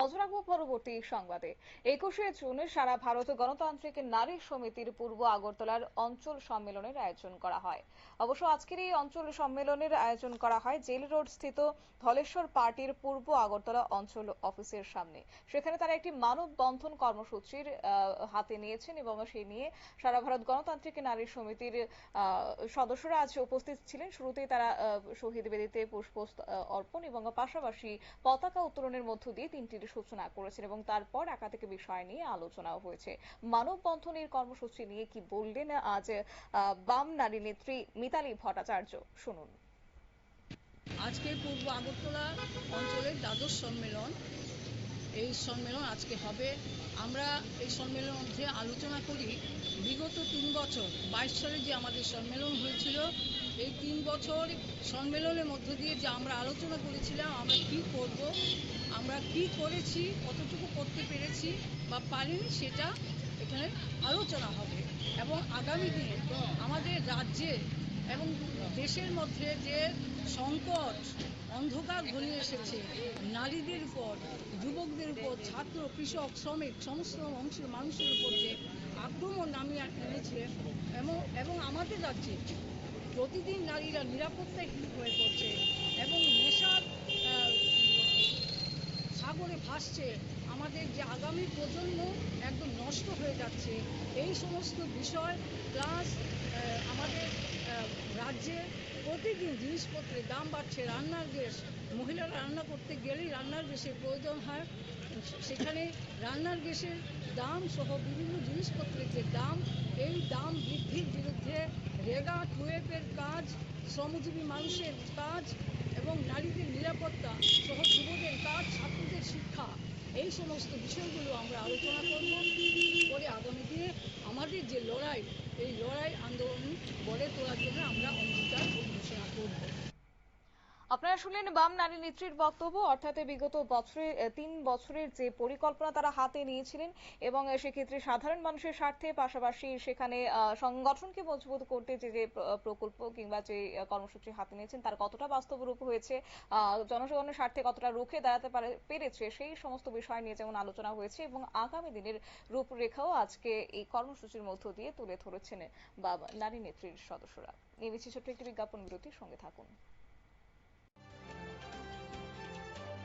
নজর রাখবো পরবর্তী সংবাদে। 21শে জুন সারা ভারত গণতান্ত্রিক নারী সমিতির পূর্ব আগরতলার অঞ্চল সম্মেলনের আয়োজন করা হয়। অবশ্য আজকের এই অঞ্চল সম্মেলনের আয়োজন করা হয় জেল রোড স্থিত ধলেশ্বর পার্টির পূর্ব আগরতলা অঞ্চল অফিসের সামনে। সেখানে তারা একটি মানববন্ধন কর্মসূচির হাতে নিয়েছেন এবং সেই নিয়ে সারা ভারত গণতান্ত্রিক নারী সমিতির সদস্যরা আজ উপস্থিত ছিলেন। শুরুতেই তারা শহীদ বেদিতে পুষ্প অর্পণ এবং পাশাপাশি পতাকা উত্তোলনের মধ্য দিয়ে দিনটির সূচনা করেছেন এবং তারপর একাধিক বিষয় নিয়ে আলোচনাও হয়েছে। মানববন্ধনের কর্মসূচি নিয়ে কি বললেন আজ বাম নারী নেত্রী মিতালী ভট্টাচার্য, শুনুন। আজকে পূর্ব আগরতলা অঞ্চলের দ্বাদশ সম্মেলন, এই সম্মেলন আজকে হবে। আমরা এই সম্মেলনের মধ্যে আলোচনা করি বিগত 3 বছর 22 সালে যে আমাদের সম্মেলন হয়েছিল, এই 3 বছর সম্মেলনের মধ্য দিয়ে যে আমরা আলোচনা করেছিলাম আমরা কি করব, আমরা কি করেছি, কতটুকু করতে পেরেছি বা পারিনি, সেটা এখানে আলোচনা হবে। এবং আগামী দিনে আমাদের রাজ্যে এবং দেশের মধ্যে যে সংকট অন্ধকার ঘনিয়ে এসেছে, নারীদের উপর, যুবকদের উপর, ছাত্র, কৃষক, শ্রমিক সমস্ত অংশের মানুষের উপর যে আক্রমণ নামিয়ে এনেছে এবং আমাদের রাজ্যে প্রতিদিন নারীরা নিরাপত্তাহীন হয়ে পড়ছে এবং নেশার সাগরে ভাসছে, আমাদের যে আগামী প্রজন্ম একদম নষ্ট হয়ে যাচ্ছে, এই সমস্ত বিষয় প্লাস আমাদের রাজ্যে প্রতিদিন জিনিসপত্রের দাম বাড়ছে, রান্নার গ্যাস, মহিলারা রান্না করতে গেলেই রান্নার গ্যাসের প্রয়োজন হয়, সেখানে রান্নার গ্যাসের দাম সহ বিভিন্ন জিনিসপত্রের যে দাম, এই দাম বৃদ্ধির বিরুদ্ধে রেগা 12-এর কাজ, শ্রমজীবী মানুষের কাজ এবং নারীদের নিরাপত্তা সহ যুবদের কাজ, ছাত্রদের শিক্ষা, এই সমস্ত বিষয়গুলো আমরা আলোচনা করব। পরে আগামী দিনে আমাদের যে লড়াই, এই লড়াই আন্দোলন গড়ে তোলার জন্য আমরা অঙ্গীকার ঘোষণা করব। আপনারা শুনলেন বাম নারী নেত্রীর বক্তব্য, অর্থাৎ বিগত বছরে 3 বছরের যে পরিকল্পনা তারা হাতে নিয়েছিলেন এবং সেক্ষেত্রে সাধারণ মানুষের স্বার্থে পাশাপাশি সেখানে সংগঠনকে মজবুত করতে যে যে প্রকল্প কিংবা যে কর্মসূচি হাতে নিয়েছেন তার কতটা বাস্তব রূপ হয়েছে, জনসাধারণের স্বার্থে কতটা রুখে দাঁড়াতে পেরেছে, সেই সমস্ত বিষয় নিয়ে যেমন আলোচনা হয়েছে এবং আগামী দিনের রূপরেখাও আজকে এই কর্মসূচির মধ্য দিয়ে তুলে ধরেছেন বাম নারী নেত্রীর সদস্যরা। নিয়ে নিচ্ছি ছোট্ট একটি বিজ্ঞাপন বিরতির সঙ্গে থাকুন।